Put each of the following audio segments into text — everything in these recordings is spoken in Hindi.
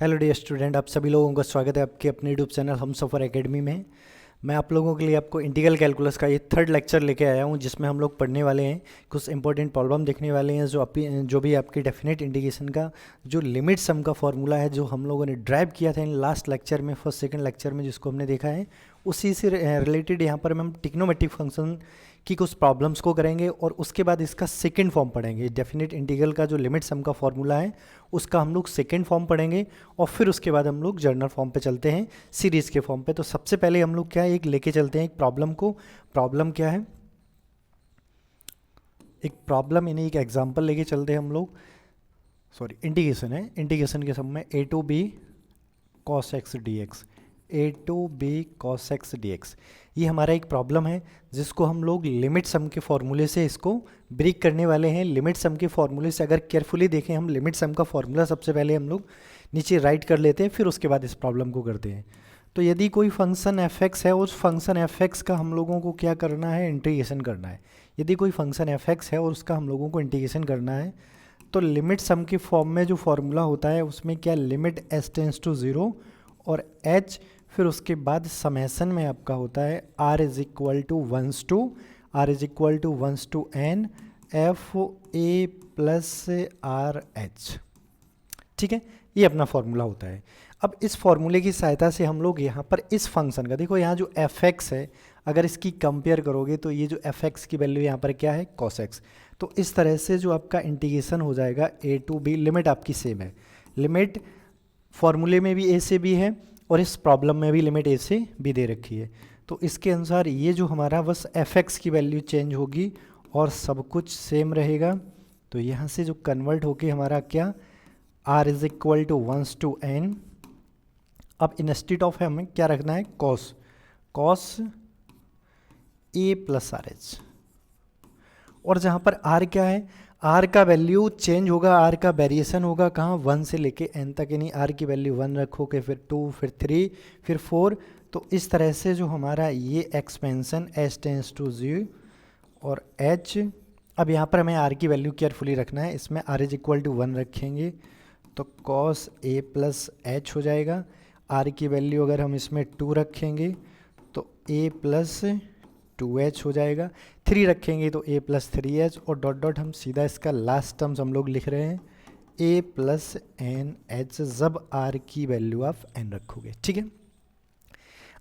हेलो डियर स्टूडेंट, आप सभी लोगों का स्वागत है आपके अपने यूट्यूब चैनल हम सफ़र एकेडमी में। मैं आप लोगों के लिए आपको इंटीग्रल कैलकुलस का ये थर्ड लेक्चर लेके आया हूँ, जिसमें हम लोग पढ़ने वाले हैं, कुछ इंपॉर्टेंट प्रॉब्लम देखने वाले हैं जो भी आपकी डेफिनेट इंटीग्रेशन का जो लिमिट सम का फॉर्मूला है, जो हम लोगों ने ड्राइव किया था इन लास्ट लेक्चर में, फर्स्ट सेकंड लेक्चर में जिसको हमने देखा है, उसी से रिलेटेड यहाँ पर हम ट्रिग्नोमेट्रिक फंक्शन की कुछ प्रॉब्लम्स को करेंगे और उसके बाद इसका सेकंड फॉर्म पढ़ेंगे। डेफिनेट इंटीग्रल का जो लिमिट सम का फॉर्मूला है उसका हम लोग सेकंड फॉर्म पढ़ेंगे और फिर उसके बाद हम लोग जर्नल फॉर्म पे चलते हैं, सीरीज़ के फॉर्म पे। तो सबसे पहले हम लोग क्या है, एक लेके चलते हैं एक प्रॉब्लम को। प्रॉब्लम क्या है, एक प्रॉब्लम यानी एक एग्जाम्पल लेके चलते हैं हम लोग। सॉरी, इंटीग्रेशन है। इंटीग्रेशन के सम में a to b cos x dx, a to b cos x dx, ये हमारा एक प्रॉब्लम है जिसको हम लोग लिमिट सम के फॉर्मूले से इसको ब्रेक करने वाले हैं। लिमिट सम के फॉर्मूले से अगर केयरफुली देखें हम, लिमिट सम का फॉर्मूला सबसे पहले हम लोग नीचे राइट कर लेते हैं, फिर उसके बाद इस प्रॉब्लम को करते हैं। तो यदि कोई फंक्शन f(x) है, उस फंक्शन f(x) का हम लोगों को क्या करना है, इंटीग्रेशन करना है। यदि कोई फंक्शन f(x) है और उसका हम लोगों को इंटीग्रेशन करना है, तो लिमिट सम के फॉर्म में जो फॉर्मूला होता है उसमें क्या, लिमिट s टेंस टू 0 और h, फिर उसके बाद समेसन में आपका होता है r is equal to once to n f a plus r h. ठीक है, ये अपना फॉर्मूला होता है। अब इस फॉर्मूले की सहायता से हम लोग यहाँ पर इस फंक्शन का, देखो यहाँ जो f(x) है, अगर इसकी कंपेयर करोगे तो ये जो f(x) की वैल्यू यहाँ पर क्या है, cos x। तो इस तरह से जो आपका इंटीग्रेशन हो जाएगा a टू b, लिमिट आपकी सेम है। लिमिट फॉर्मूले में भी a से b है और इस प्रॉब्लम में भी लिमिट a से b दे रखी है। तो इसके अनुसार ये जो हमारा बस f(x) की वैल्यू चेंज होगी और सब कुछ सेम रहेगा। तो यहाँ से जो कन्वर्ट होके हमारा क्या, r is equal to once to n। अब इंस्टेड ऑफ हमें क्या रखना है, cos a plus r h. और जहाँ पर r क्या है, r का वैल्यू चेंज होगा, r का वेरिएशन होगा कहाँ, 1 से लेके n तक, यानी r की वैल्यू 1 रखोगे, फिर 2, फिर 3, फिर 4। तो इस तरह से जो हमारा ये एक्सपेंशन h टेंस टू 0 और h, अब यहाँ पर हमें r की वैल्यू केयरफुली रखना है, इसमें r इज इक्वल टू 1 रखेंगे तो cos a प्लस h हो जाएगा। r की वैल्यू अगर हम इसमें 2 रखेंगे तो a प्लस 2h हो जाएगा, 3 रखेंगे तो a प्लस 3h, और डॉट डॉट हम सीधा इसका लास्ट टर्म्स हम लोग लिख रहे हैं a प्लस एन एच, जब r की वैल्यू आप n रखोगे। ठीक है,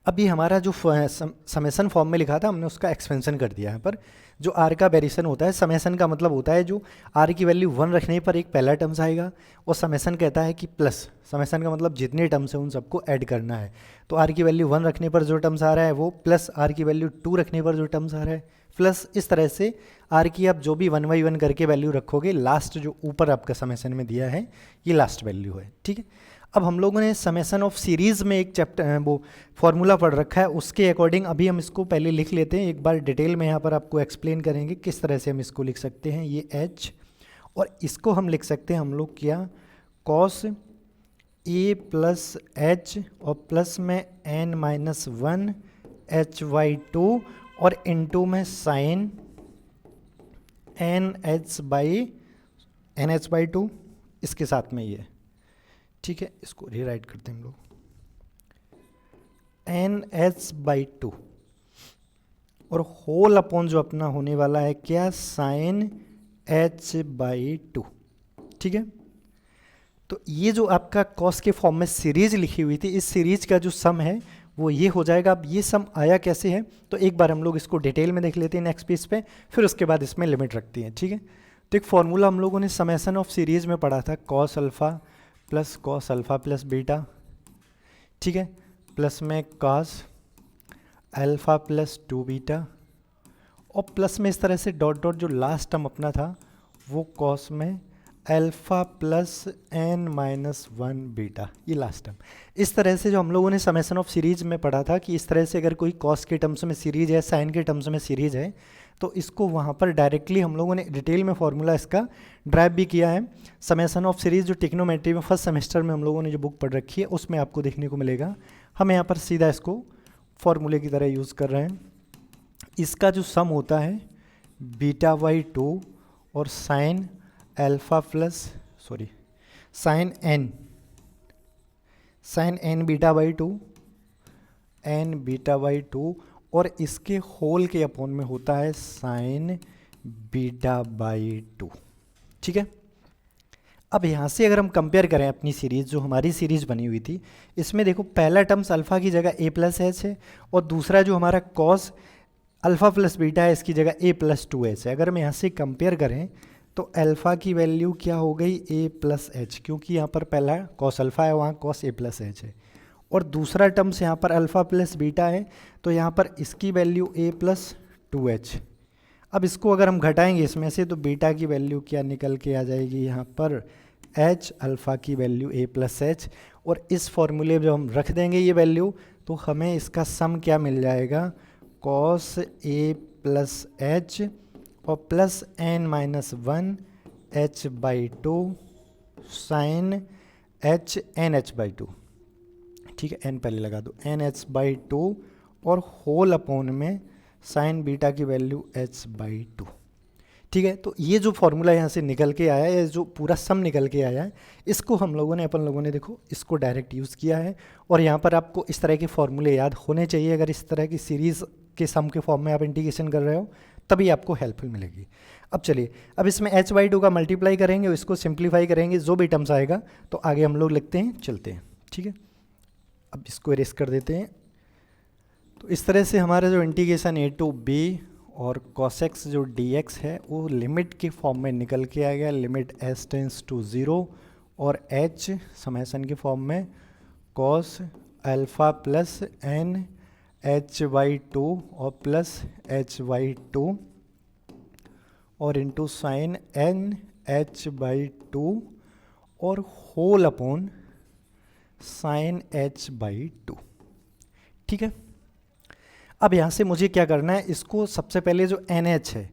अब ये हमारा जो समेसन फॉर्म में लिखा था हमने उसका एक्सपेंशन कर दिया। यहाँ पर जो r का वेरिएशन होता है, समेसन का मतलब होता है जो r की वैल्यू 1 रखने पर एक पहला टर्म्स आएगा, और समेसन कहता है कि प्लस, समेसन का मतलब जितने टर्म्स हैं उन सबको ऐड करना है। तो r की वैल्यू 1 रखने पर जो टर्म्स आ रहा है वो प्लस, r की वैल्यू 2 रखने पर जो टर्म्स आ रहा है प्लस। इस तरह से r की आप जो भी 1 बाई 1 करके वैल्यू रखोगे, लास्ट जो ऊपर आपका समेसन में दिया है ये लास्ट वैल्यू है। ठीक है, अब हम लोगों ने समेसन ऑफ सीरीज़ में एक चैप्टर वो फॉर्मूला पढ़ रखा है, उसके अकॉर्डिंग अभी हम इसको पहले लिख लेते हैं, एक बार डिटेल में यहाँ पर आपको एक्सप्लेन करेंगे किस तरह से हम इसको लिख सकते हैं। ये h, और इसको हम लिख सकते हैं हम लोग क्या, cos a प्लस h और प्लस में n माइनस 1 h/2 और इनटू में साइन nh/2 इसके साथ में ये। ठीक है, इसको रीराइट करते हैं हम लोग, nh/2 और होल अपॉन जो अपना होने वाला है क्या, साइन h/2। ठीक है, तो ये जो आपका कॉस के फॉर्म में सीरीज लिखी हुई थी, इस सीरीज का जो सम है वो ये हो जाएगा। अब ये सम आया कैसे है, तो एक बार हम लोग इसको डिटेल में देख लेते हैं नेक्स्ट पेज पे, फिर उसके बाद इसमें लिमिट रखती हैं। ठीक है, तो एक फॉर्मूला हम लोगों ने समेसन ऑफ सीरीज में पढ़ा था, कॉस अल्फ़ा प्लस बीटा। ठीक है, प्लस में cos अल्फ़ा प्लस 2 बीटा, और प्लस में इस तरह से डॉट डॉट जो लास्ट टर्म अपना था वो cos में alpha plus n minus 1 beta, ये लास्ट टर्म। इस तरह से जो हम लोगों ने समेसन ऑफ सीरीज में पढ़ा था कि इस तरह से अगर कोई cos के टर्म्स में सीरीज है, साइन के टर्म्स में सीरीज है, तो इसको वहाँ पर डायरेक्टली हम लोगों ने डिटेल में फॉर्मूला इसका ड्राइव भी किया है। समेसन ऑफ सीरीज जो ट्रिग्नोमेट्री में फर्स्ट सेमेस्टर में हम लोगों ने जो बुक पढ़ रखी है उसमें आपको देखने को मिलेगा। हम यहाँ पर सीधा इसको फॉर्मूले की तरह यूज़ कर रहे हैं। इसका जो सम होता है β/2 और sine alpha plus sine n sine n beta by two, n beta by two, और इसके होल के अपॉन में होता है साइन बीटा बाई टू। ठीक है। अब यहाँ से अगर हम कंपेयर करें अपनी सीरीज़, जो हमारी सीरीज़ बनी हुई थी, इसमें देखो पहला टर्म्स अल्फ़ा की जगह ए प्लस एच है, और दूसरा जो हमारा कॉस अल्फ़ा प्लस बीटा है इसकी जगह ए प्लस टू एच है। अगर हम यहाँ से कंपेयर करें तो अल्फ़ा की वैल्यू क्या हो गई, ए प्लस एच, क्योंकि यहाँ पर पहला कॉस अल्फ़ा है, वहाँ कॉस ए प्लस एच है, और दूसरा टर्म्स यहाँ पर अल्फ़ा प्लस बीटा है, तो यहाँ पर इसकी वैल्यू ए प्लस टू एच। अब इसको अगर हम घटाएंगे इसमें से, तो बीटा की वैल्यू क्या निकल के आ जाएगी यहाँ पर, एच, अल्फ़ा की वैल्यू ए प्लस एच, और इस फॉर्मूले में जब हम रख देंगे ये वैल्यू, तो हमें इसका सम क्या मिल जाएगा, कॉस ए प्लस एच और plus n minus one h by two sine h n H by two. ठीक है, एन पहले लगा दो, एन एच बाई टू, और होल अपॉन में साइन बीटा की वैल्यू एच बाई टू। ठीक है, तो ये जो फॉर्मूला यहाँ से निकल के आया है, जो पूरा सम निकल के आया है, इसको हम लोगों ने, अपन लोगों ने देखो इसको डायरेक्ट यूज़ किया है। और यहाँ पर आपको इस तरह के फॉर्मूले याद होने चाहिए, अगर इस तरह की सीरीज़ के सम के फॉर्म में आप इंटीग्रेशन कर रहे हो तभी आपको हेल्पफुल मिलेगी। अब चलिए, अब इसमें एच बाई टू का मल्टीप्लाई करेंगे और इसको सिंप्लीफाई करेंगे, जो भी टर्म्स आएगा तो आगे हम लोग लिखते हैं, चलते हैं। ठीक है, अब इसको इरेज कर देते हैं। तो इस तरह से हमारा जो इंटीग्रेशन ए टू बी और cos x जो dx है वो लिमिट के फॉर्म में निकल के आ गया, लिमिट s टेंस टू 0, और h समेशन के फॉर्म में cos alpha plus N H by two और प्लस एच बाई टू, और into sine N H by two, और whole upon sine H by two. ठीक है, अब यहाँ से मुझे क्या करना है, इसको सबसे पहले जो एन एच है,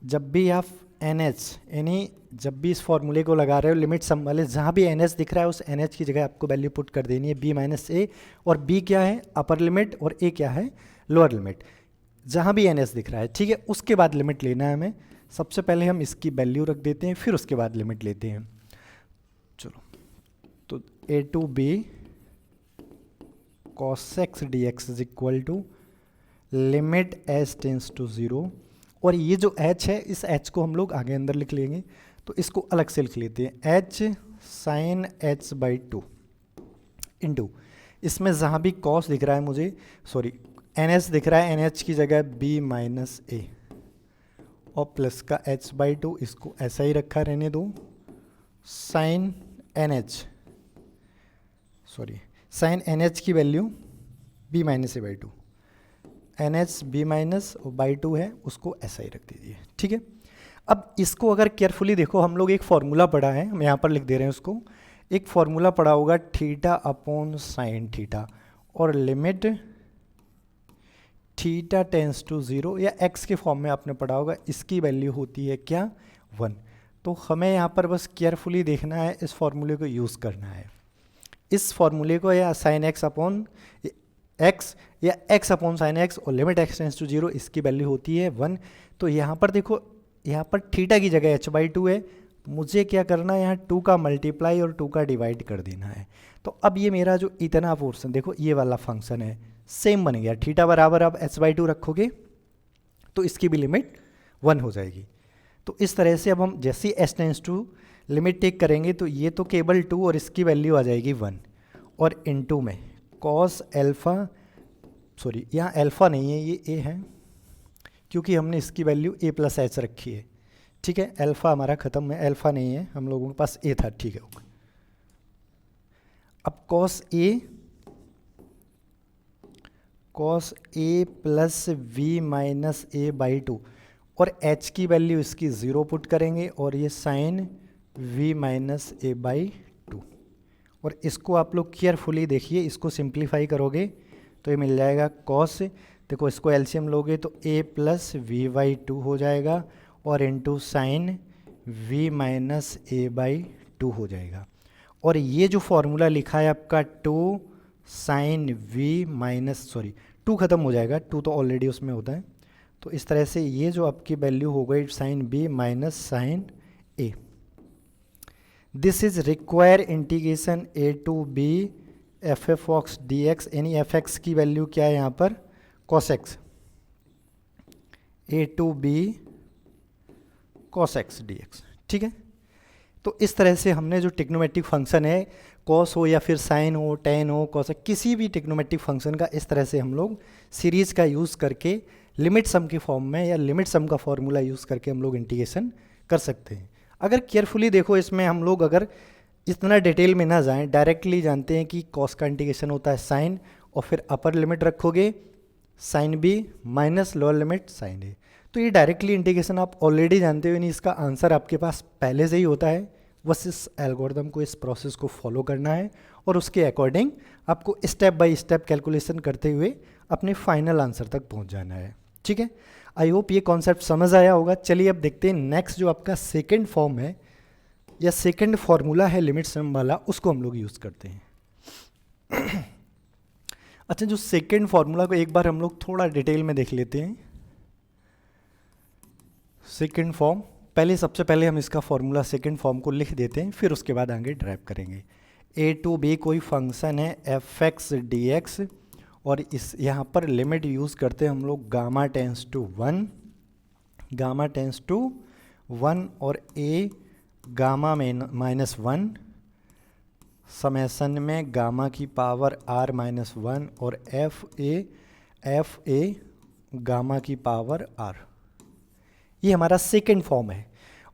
जब भी आप एन एच यानी जब भी इस फॉर्मूले को लगा रहे हो, लिमिट सम वाले जहाँ भी एन एच दिख रहा है उस एन एच की जगह आपको वैल्यू पुट कर देनी है बी माइनस ए, और बी क्या है अपर लिमिट और ए क्या है लोअर लिमिट, जहाँ भी एन एच दिख रहा है। ठीक है, उसके बाद लिमिट लेना है हमें। सबसे पहले हम इसकी वैल्यू रख देते हैं, फिर उसके बाद लिमिट लेते हैं। चलो, तो A to B cos x dx is equal to limit h tends to 0, और ये जो h है इस h को हम लोग आगे अंदर लिख लेंगे, तो इसको अलग से लिख लेते हैं, h sine h by two into, इसमें जहाँ भी cos दिख रहा है मुझे, सॉरी ns दिख रहा है, nh की जगह b माइनस ए, और प्लस का h बाई टू, इसको ऐसा ही रखा रहने दो, sine nh, sorry sine N H की value B minus A by two, N H B minus और बाई टू है, उसको ऐसा ही रख दीजिए। ठीक है, अब इसको अगर केयरफुली देखो, हम लोग एक फॉर्मूला पढ़ा है, हम यहाँ पर लिख दे रहे हैं उसको, एक फॉर्मूला पढ़ा होगा थीटा अपॉन साइन थीटा, और लिमिट थीटा टेंस टू 0 या x के फॉर्म में आपने पढ़ा होगा, इसकी वैल्यू होती है क्या 1। तो हमें यहाँ पर बस केयरफुली देखना है, इस फॉर्मूले को यूज़ करना है, इस फॉर्मूले को, या साइन एक्स अपॉन एक्स या एक्स अपॉन साइन एक्स और लिमिट एक्स टेंस टू 0, इसकी वैल्यू होती है 1। तो यहाँ पर देखो, यहाँ पर थीटा की जगह h बाई टू है, मुझे क्या करना है, यहाँ 2 का मल्टीप्लाई और 2 का डिवाइड कर देना है। तो अब ये मेरा जो इतना पोर्सन देखो, ये वाला फंक्शन है, सेम बन गया, थीटा बराबर आप h बाई टू रखोगे तो इसकी भी लिमिट 1 हो जाएगी। तो इस तरह से अब हम जैसे ही h tends to limit take करेंगे तो ये तो केवल 2 और इसकी वैल्यू आ जाएगी 1, और इनटू में कॉस एल्फ़ा, सॉरी यहाँ एल्फ़ा नहीं है, ये ए है, क्योंकि हमने इसकी वैल्यू ए प्लस एच रखी है। ठीक है, एल्फ़ा हमारा ख़त्म है, एल्फ़ा नहीं है, हम लोगों के पास ए था। ठीक है, ओके। अब cos a plus v minus A by two, और h की वैल्यू इसकी 0 पुट करेंगे, और ये sine v minus A by two, और इसको आप लोग केयरफुली देखिए, इसको सिंप्लीफाई करोगे तो ये मिल जाएगा कॉस, देखो इसको एलसीएम लोगे तो a plus v by two हो जाएगा, और into sine v minus A by two हो जाएगा। और ये जो फॉर्मूला लिखा है आपका 2 साइन v माइनस, सॉरी 2 ख़त्म हो जाएगा, 2 तो ऑलरेडी उसमें होता है, तो इस तरह से ये जो आपकी वैल्यू हो गई sine b minus sine a। This is require integration a to b f f of x d x, यानी एफ एक्स की वैल्यू क्या है यहाँ पर cos x, a to b cos x d x. ठीक है, तो इस तरह से हमने जो टिग्नोमेट्रिक फंक्शन है, कॉस हो या फिर साइन हो, टेन हो, कॉस, किसी भी टिग्नोमेट्रिक फंक्शन का इस तरह से हम लोग सीरीज का यूज़ करके लिमिट सम के फॉर्म में या लिमिट सम का फॉर्मूला यूज़ करके हम लोग इंटीग्रेशन कर सकते हैं। अगर केयरफुली देखो इसमें हम लोग अगर इतना डिटेल में ना जाएं, डायरेक्टली जानते हैं कि कॉस का इंटीग्रेशन होता है साइन, और फिर अपर लिमिट रखोगे sine B minus lower limit sine A, तो ये डायरेक्टली इंटीग्रेशन आप ऑलरेडी जानते हो, यानी इसका आंसर आपके पास पहले से ही होता है। बस इस एल्गोरिदम को, इस प्रोसेस को फॉलो करना है और उसके अकॉर्डिंग आपको स्टेप बाय स्टेप कैलकुलेशन करते हुए अपने फाइनल आंसर तक पहुंच जाना है। ठीक है, आई होप ये कॉन्सेप्ट समझ आया होगा। चलिए अब देखते हैं नेक्स्ट जो आपका सेकेंड फॉर्म है या सेकेंड फॉर्मूला है लिमिट सम वाला, उसको हम लोग यूज़ करते हैं। अच्छा, जो सेकेंड फॉर्मूला को एक बार हम लोग थोड़ा डिटेल में देख लेते हैं। सेकेंड फॉर्म, सबसे पहले हम इसका फॉर्मूला सेकेंड फॉर्म को लिख देते हैं, फिर उसके बाद आगे ड्राइव करेंगे। ए टू बी कोई फंक्शन है एफ एक्स डी एक्स, और इस यहाँ पर लिमिट यूज़ करते हैं हम लोग gamma tends to 1, gamma tends to 1 और ए गामा माइनस 1, समेसन में गामा की पावर r माइनस 1 और एफ ए गामा की पावर r। ये हमारा सेकेंड फॉर्म है।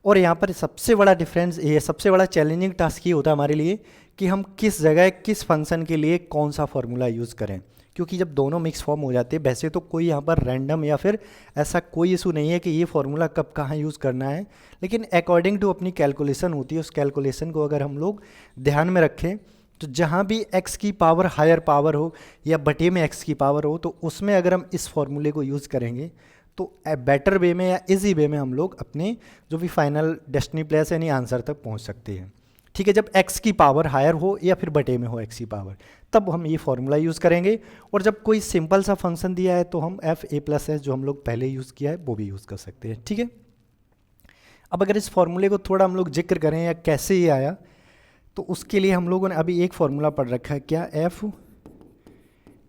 और यहाँ पर सबसे बड़ा डिफरेंस ये, सबसे बड़ा चैलेंजिंग टास्क ये होता है हमारे लिए कि हम किस जगह किस फंक्शन के लिए कौन सा फॉर्मूला यूज़ करें, क्योंकि जब दोनों मिक्स फॉर्म हो जाते हैं, वैसे तो कोई यहाँ पर रैंडम या फिर ऐसा कोई इशू नहीं है कि ये फॉर्मूला कब कहाँ यूज़ करना है, लेकिन अकॉर्डिंग टू अपनी कैलकुलेशन होती है, उस कैलकुलेशन को अगर हम लोग ध्यान में रखें तो जहाँ भी x की पावर हायर पावर हो या बटे में x की पावर हो, तो उसमें अगर हम इस फॉर्मूले को यूज़ करेंगे तो बेटर वे में या इजी वे में हम लोग अपने जो भी फाइनल डेस्टिनी प्लेस यानी आंसर तक पहुंच सकते हैं। ठीक है, जब x की पावर हायर हो या फिर बटे में हो x की पावर, तब हम ये फॉर्मूला यूज़ करेंगे। और जब कोई सिंपल सा फंक्शन दिया है तो हम एफ ए प्लस एस जो हम लोग पहले यूज़ किया है वो भी यूज़ कर सकते हैं। ठीक है, अब अगर इस फॉर्मूले को थोड़ा हम लोग जिक्र करें या कैसे ये आया, तो उसके लिए हम लोगों ने अभी एक फॉर्मूला पढ़ रखा है, क्या,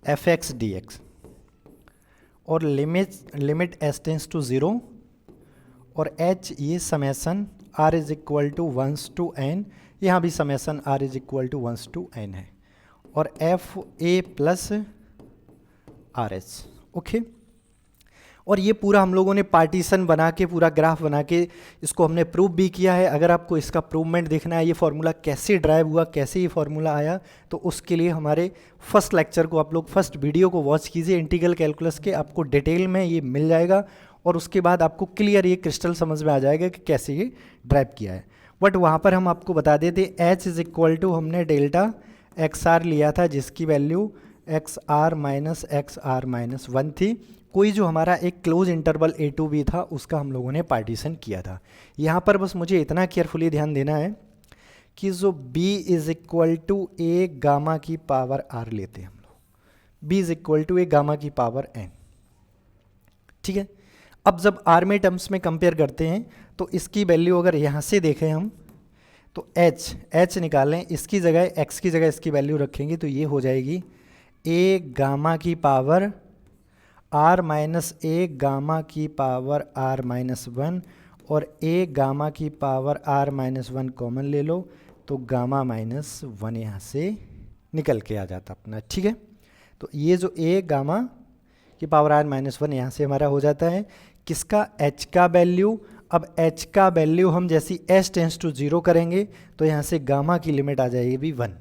एफ एक्स डी एक्स, और लिमिट एस टेंस टू 0 और h ये summation r is equal to 1 to n, यहाँ भी summation r is equal to 1 to n है, और f a plus r h. Okay, और ये पूरा हम लोगों ने पार्टीशन बना के, पूरा ग्राफ बना के इसको हमने प्रूव भी किया है। अगर आपको इसका प्रूवमेंट देखना है, ये फार्मूला कैसे ड्राइव हुआ, कैसे ये फार्मूला आया, तो उसके लिए हमारे फर्स्ट लेक्चर को आप लोग, फर्स्ट वीडियो को वॉच कीजिए इंटीग्रल कैलकुलस के, आपको डिटेल में ये मिल जाएगा और उसके बाद आपको क्लियर ये क्रिस्टल समझ में आ जाएगा कि कैसे ये ड्राइव किया है। बट वहाँ पर हम आपको बता देते h इज इक्वल टू हमने डेल्टा एक्स आर लिया था, जिसकी वैल्यू एक्स आर माइनस 1 थी। कोई जो हमारा एक close interval a to b था उसका हम लोगों ने पार्टीशन किया था। यहाँ पर बस मुझे इतना केयरफुली ध्यान देना है कि जो b is equal to a gamma की पावर r लेते हैं हम लोग, b is equal to a gamma की पावर n। ठीक है, अब जब r में टर्म्स में कंपेयर करते हैं तो इसकी वैल्यू अगर यहाँ से देखें हम तो h निकालें, इसकी जगह x की जगह इसकी वैल्यू रखेंगे तो ये हो जाएगी a गामा की पावर r माइनस ए गामा की पावर r माइनस 1 और a गामा की पावर r माइनस 1 कॉमन ले लो तो गामा माइनस 1 यहाँ से निकल के आ जाता अपना। ठीक है, तो ये जो a गामा की पावर r माइनस 1 यहाँ से हमारा हो जाता है किसका, h का वैल्यू। अब h का वैल्यू हम जैसी s टेंस टू 0 करेंगे तो यहाँ से गामा की लिमिट आ जाएगी 1,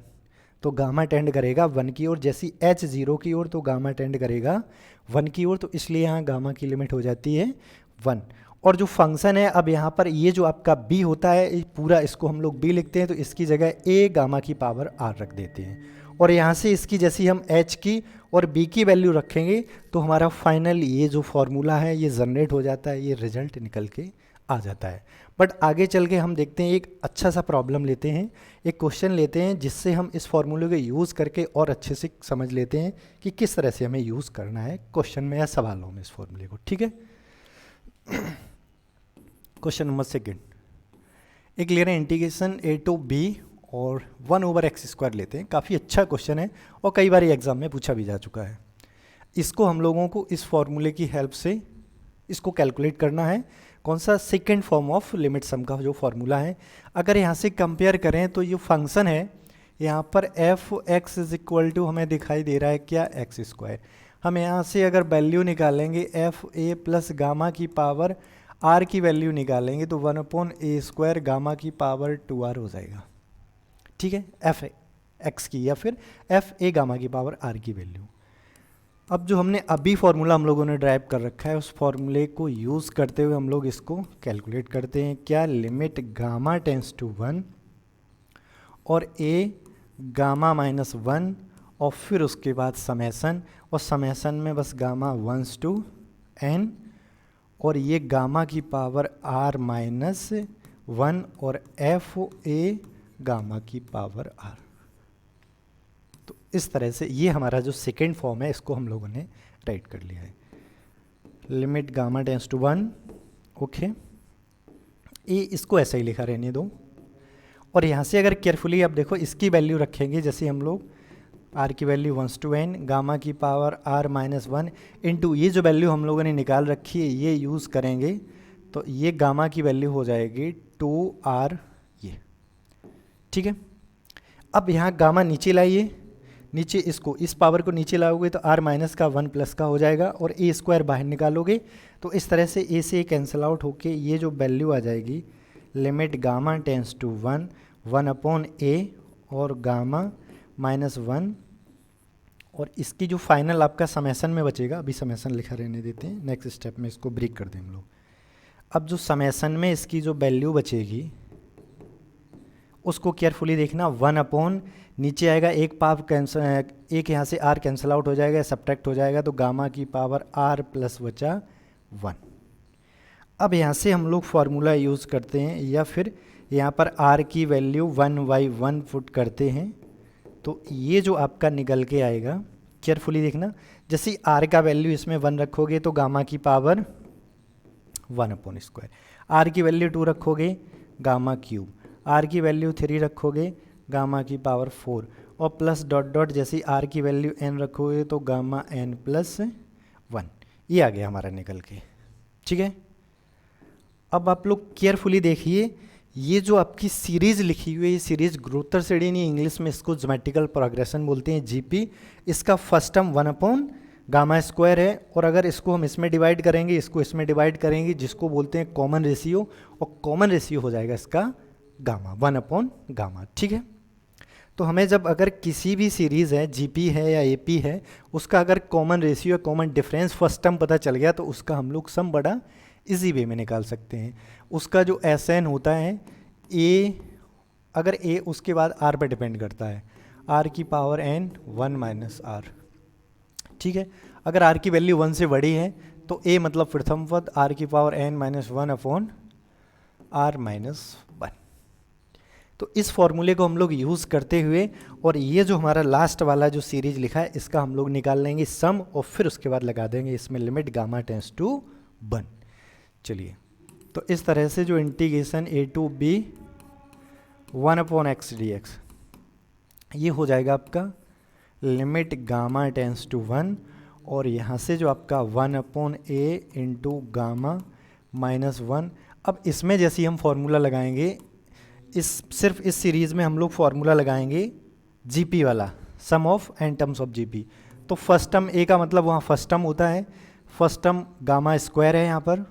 तो गामा टेंड करेगा 1 की ओर, जैसी h 0 की ओर तो गामा टेंड करेगा 1 की ओर, तो इसलिए यहाँ गामा की लिमिट हो जाती है 1। और जो फंक्शन है, अब यहाँ पर ये जो आपका b होता है पूरा, इसको हम लोग b लिखते हैं तो इसकी जगह a गामा की पावर r रख देते हैं, और यहाँ से इसकी जैसी हम h की और b की वैल्यू रखेंगे तो हमारा फाइनल ये जो फॉर्मूला है ये जनरेट हो जाता है, ये रिजल्ट निकल के आ जाता है। बट आगे चल के हम देखते हैं, एक अच्छा सा प्रॉब्लम लेते हैं, एक क्वेश्चन लेते हैं जिससे हम इस फॉर्मूले को यूज़ करके और अच्छे से समझ लेते हैं कि किस तरह से हमें यूज़ करना है क्वेश्चन में या सवालों में इस फॉर्मूले को। ठीक है, क्वेश्चन नंबर 2, एक ले रहे हैं इंटीग्रेशन a टू b और 1/x² लेते हैं। काफ़ी अच्छा क्वेश्चन है और कई बार एग्जाम में पूछा भी जा चुका है। इसको हम लोगों को इस फॉर्मूले की हेल्प से इसको कैलकुलेट करना है। कौन सा? सेकेंड फॉर्म ऑफ लिमिट सम का जो फॉर्मूला है। अगर यहाँ से कंपेयर करें तो ये फंक्शन है, यहाँ पर f x is equal to हमें दिखाई दे रहा है क्या? x²। हम यहाँ से अगर वैल्यू निकालेंगे एफ ए प्लस गामा की पावर आर की वैल्यू निकालेंगे तो 1/a² गामा की पावर 2r हो जाएगा। ठीक है, एफ एक्स की या फिर एफ ए गामा की पावर आर की वैल्यू। अब जो हमने अभी फॉर्मूला हम लोगों ने ड्राइव कर रखा है उस फॉर्मूले को यूज़ करते हुए हम लोग इसको कैलकुलेट करते हैं। क्या? लिमिट गामा टेंस टू 1 और a गामा -1 और फिर उसके बाद समेसन, और समेसन में बस गामा 1 to n और ये गामा की पावर r-1 और एफ ए गामा की पावर r। तो इस तरह से ये हमारा जो सेकेंड फॉर्म है इसको हम लोगों ने राइट कर लिया है। Limit gamma tends to 1, okay, ए इसको ऐसा ही लिखा रहने दो। और यहाँ से अगर केयरफुली आप देखो इसकी वैल्यू रखेंगे, जैसे हम लोग r की वैल्यू 1 to n, गामा की पावर r-1 इंटू ये जो वैल्यू हम लोगों ने निकाल रखी है ये यूज़ करेंगे तो ये गामा की वैल्यू हो जाएगी 2r ये। ठीक है, अब यहाँ गामा नीचे लाइए, नीचे इसको इस पावर को नीचे लाओगे तो r- का 1 प्लस का हो जाएगा और a² बाहर निकालोगे तो इस तरह से a से कैंसिल आउट होके ये जो वैल्यू आ जाएगी limit gamma tends to 1/a और गामा -1 और इसकी जो फाइनल आपका समेसन में बचेगा, अभी समेसन लिखा रहने देते हैं, नेक्स्ट स्टेप में इसको ब्रेक कर दें हम लोग। अब जो समेसन में इसकी जो वैल्यू बचेगी उसको केयरफुली देखना, 1/ नीचे आएगा एक पावर कैंसिल, एक यहाँ से r कैंसिल आउट हो जाएगा, सब्ट्रैक्ट हो जाएगा तो गामा की पावर r प्लस बचा 1। अब यहाँ से हम लोग फार्मूला यूज़ करते हैं या फिर यहाँ पर r की वैल्यू 1/1 पुट करते हैं तो ये जो आपका निकल के आएगा, केयरफुली देखना, जैसे r का वैल्यू इसमें 1 रखोगे तो गामा की पावर 1/², r की वैल्यू 2 रखोगे गामा क्यूब, r की वैल्यू 3 रखोगे गामा की पावर 4 और प्लस डॉट डॉट जैसे r की वैल्यू n रखोगे तो गामा n+1। ये आ गया हमारा निकल के। ठीक है, अब आप लोग केयरफुली देखिए, ये जो आपकी सीरीज़ लिखी हुई है ये सीरीज़ ग्रोथर श्रेणी, इंग्लिश में इसको ज्योमेट्रिकल प्रोग्रेशन बोलते हैं GP। इसका फर्स्ट टर्म 1/γ² है और अगर इसको हम इसमें डिवाइड करेंगे, इसको इसमें डिवाइड करेंगे, जिसको बोलते हैं कॉमन रेशियो, और कॉमन रेशियो हो जाएगा इसका गामा 1/γ। ठीक है, तो हमें जब अगर किसी भी सीरीज़ है GP है या AP है उसका अगर कॉमन रेशियो या कॉमन डिफरेंस फर्स्ट टर्म पता चल गया तो उसका हम लोग सम बड़ा इजी वे में निकाल सकते हैं। उसका जो SN होता है A, अगर A उसके बाद R पर डिपेंड करता है, R की पावर n 1 - R। ठीक है, अगर R की वैल्यू 1 से बड़ी है तो A मतलब प्रथम पद, R की पावर n - 1/R-1। तो इस फॉर्मूले को हम लोग यूज़ करते हुए और ये जो हमारा लास्ट वाला जो सीरीज लिखा है इसका हम लोग निकाल लेंगे सम और फिर उसके बाद लगा देंगे इसमें लिमिट गामा टेंस टू 1। चलिए, तो इस तरह से जो integration a to b 1/x dx ये हो जाएगा आपका लिमिट गामा टेंस टू 1 और यहाँ से जो आपका 1/a इंटू गामा -1। अब इसमें जैसे हम फॉर्मूला लगाएंगे, सिर्फ इस सीरीज़ में हम लोग फार्मूला लगाएंगे GP वाला, sum of N terms of GP। तो फर्स्ट टर्म A का मतलब वहाँ फर्स्ट टर्म होता है, फर्स्ट टर्म गामा² है, यहाँ पर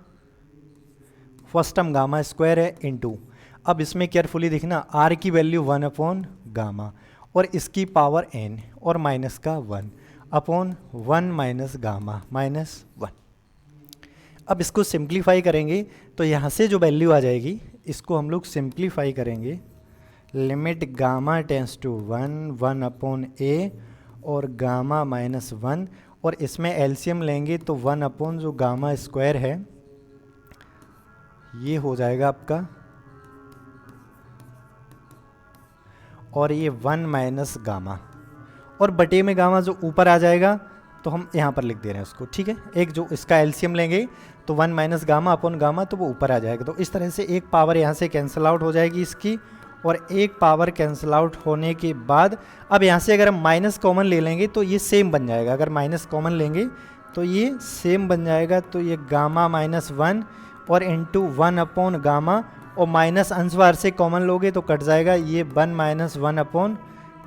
फर्स्ट टर्म गामा² है इंटू, अब इसमें केयरफुली देखना R की वैल्यू 1/γ और इसकी पावर n और माइनस का 1/1 - गामा -1। अब इसको सिंप्लीफाई करेंगे तो यहाँ से जो वैल्यू आ जाएगी इसको हम लोग सिंप्लीफाई करेंगे, limit gamma tends to 1/a और गामा -1 और इसमें एलसीएम लेंगे तो 1/ जो गामा² है ये हो जाएगा आपका और ये 1 - गामा और बटे में गामा जो ऊपर आ जाएगा तो हम यहाँ पर लिख दे रहे हैं उसको, ठीक है। एक जो इसका एलसीएम लेंगे तो 1 माइनस गामा अपॉन गामा, तो वो ऊपर आ जाएगा। तो इस तरह से एक पावर यहाँ से कैंसिल आउट हो जाएगी इसकी, और एक पावर कैंसिल आउट होने के बाद अब यहाँ से अगर हम माइनस कॉमन ले लेंगे तो ये सेम बन जाएगा। अगर माइनस कॉमन लेंगे तो ये सेम बन जाएगा। तो ये गामा माइनस 1 और इंटू 1 अपॉन गामा, और माइनस अंशवार से कॉमन लोगे तो कट जाएगा ये 1 माइनस 1 अपॉन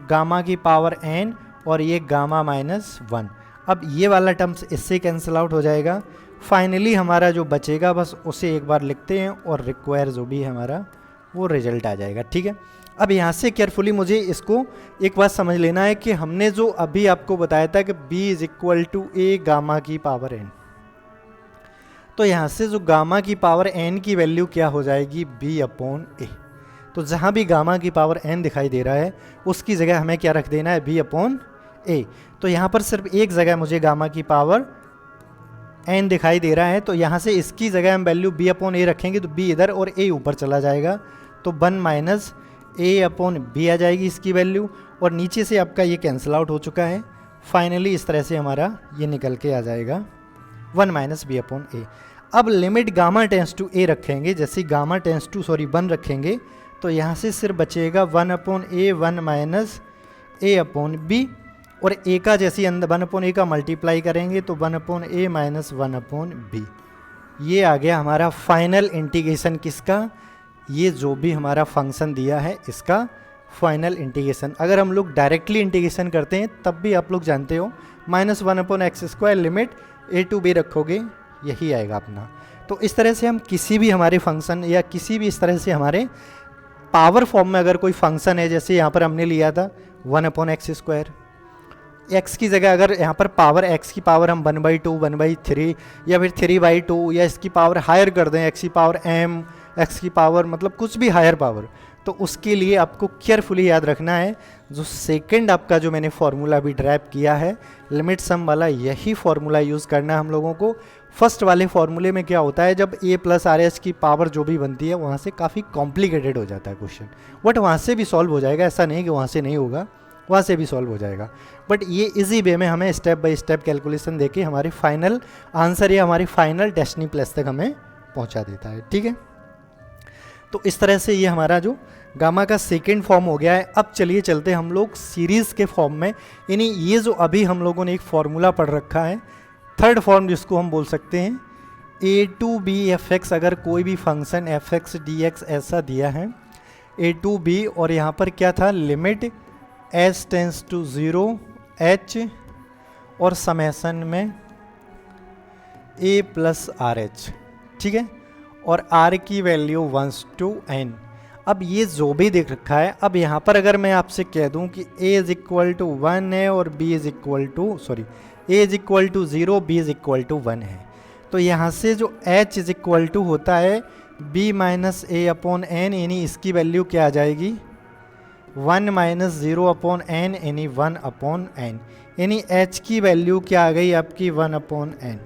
गामा की पावर n, और ये गामा माइनस 1। अब ये वाला टर्म्स इससे कैंसिल आउट हो जाएगा। फाइनली हमारा जो बचेगा बस उसे एक बार लिखते हैं, और रिक्वायर जो भी है हमारा वो रिजल्ट आ जाएगा, ठीक है। अब यहाँ से केयरफुली मुझे इसको एक बात समझ लेना है कि हमने जो अभी आपको बताया था कि b is equal to a gamma की पावर n, तो यहाँ से जो गामा की पावर n की वैल्यू क्या हो जाएगी, b अपॉन ए। तो जहाँ भी गामा की पावर n दिखाई दे रहा है उसकी जगह हमें क्या रख देना है, b अपॉन ए। तो यहाँ पर सिर्फ एक जगह मुझे गामा की पावर n दिखाई दे रहा है, तो यहाँ से इसकी जगह हम वैल्यू b अपॉन ए रखेंगे, तो b इधर और a ऊपर चला जाएगा, तो 1 माइनस a अपॉन b आ जाएगी इसकी वैल्यू, और नीचे से आपका ये कैंसिल आउट हो चुका है। फाइनली इस तरह से हमारा ये निकल के आ जाएगा 1 माइनस b अपॉन ए। अब limit gamma tends to a रखेंगे, जैसे गामा टेंस टू 1 रखेंगे तो यहाँ से सिर्फ बचेगा 1 upon A 1 minus a upon b, और a का जैसे अंदर 1 अपॉन ए का मल्टीप्लाई करेंगे तो 1 अपॉन ए माइनस 1 अपॉन b। ये आ गया हमारा फाइनल इंटीग्रेशन किसका, ये जो भी हमारा फंक्शन दिया है इसका फाइनल इंटीग्रेशन। अगर हम लोग डायरेक्टली इंटीग्रेशन करते हैं तब भी आप लोग जानते हो -1 upon x square limit a to b रखोगे, यही आएगा अपना। तो इस तरह से हम किसी भी हमारे फंक्शन या किसी भी इस तरह से हमारे पावर फॉर्म में अगर कोई फंक्शन है, जैसे यहाँ पर हमने लिया था 1 अपॉन एक्स स्क्वायर, x की जगह अगर यहाँ पर पावर x की पावर हम 1/2 1/3 या फिर 3/2 या इसकी पावर हायर कर दें, x की पावर m, x की पावर मतलब कुछ भी हायर पावर, तो उसके लिए आपको केयरफुली याद रखना है जो सेकंड आपका जो मैंने फार्मूला अभी ड्राइव किया है लिमिट सम वाला, यही फार्मूला यूज़ करना है हम लोगों को। फर्स्ट वाले फार्मूले में क्या होता है, जब a प्लस आर एच की पावर जो भी बनती है वहाँ से काफ़ी कॉम्प्लिकेटेड हो जाता है क्वेश्चन, बट वहाँ से भी सॉल्व हो जाएगा, ऐसा नहीं कि वहाँ से नहीं होगा, वहाँ से भी सॉल्व हो जाएगा। बट ये इजी वे में हमें स्टेप बाय स्टेप कैलकुलेशन देके हमारी फाइनल आंसर या हमारी फाइनल डेस्टिनी प्लस तक हमें पहुँचा देता है, ठीक है। तो इस तरह से ये हमारा जो गामा का सेकेंड फॉर्म हो गया है। अब चलिए चलते हम लोग सीरीज़ के फॉर्म में, यानी ये जो अभी हम लोगों ने एक फॉर्मूला पढ़ रखा है थर्ड फॉर्म जिसको हम बोल सकते हैं a to b f x. अगर कोई भी function f x d x ऐसा दिया है a टू बी, और यहाँ पर क्या था limit s tends to 0 h और समेसन में a प्लस आर एच, ठीक है, और r की वैल्यू 1 to n। अब ये जो भी देख रखा है, अब यहाँ पर अगर मैं आपसे कह दूँ कि a इज इक्वल टू 1 है और b is equal to a is equal to 0 b is equal to 1 है, तो यहाँ से जो h इज इक्वल टू होता है b minus a upon n, यानी इसकी वैल्यू क्या आ जाएगी 1 माइनस 0 अपॉन n, यानी 1 अपॉन n, यानी h की वैल्यू क्या आ गई आपकी 1 अपॉन n।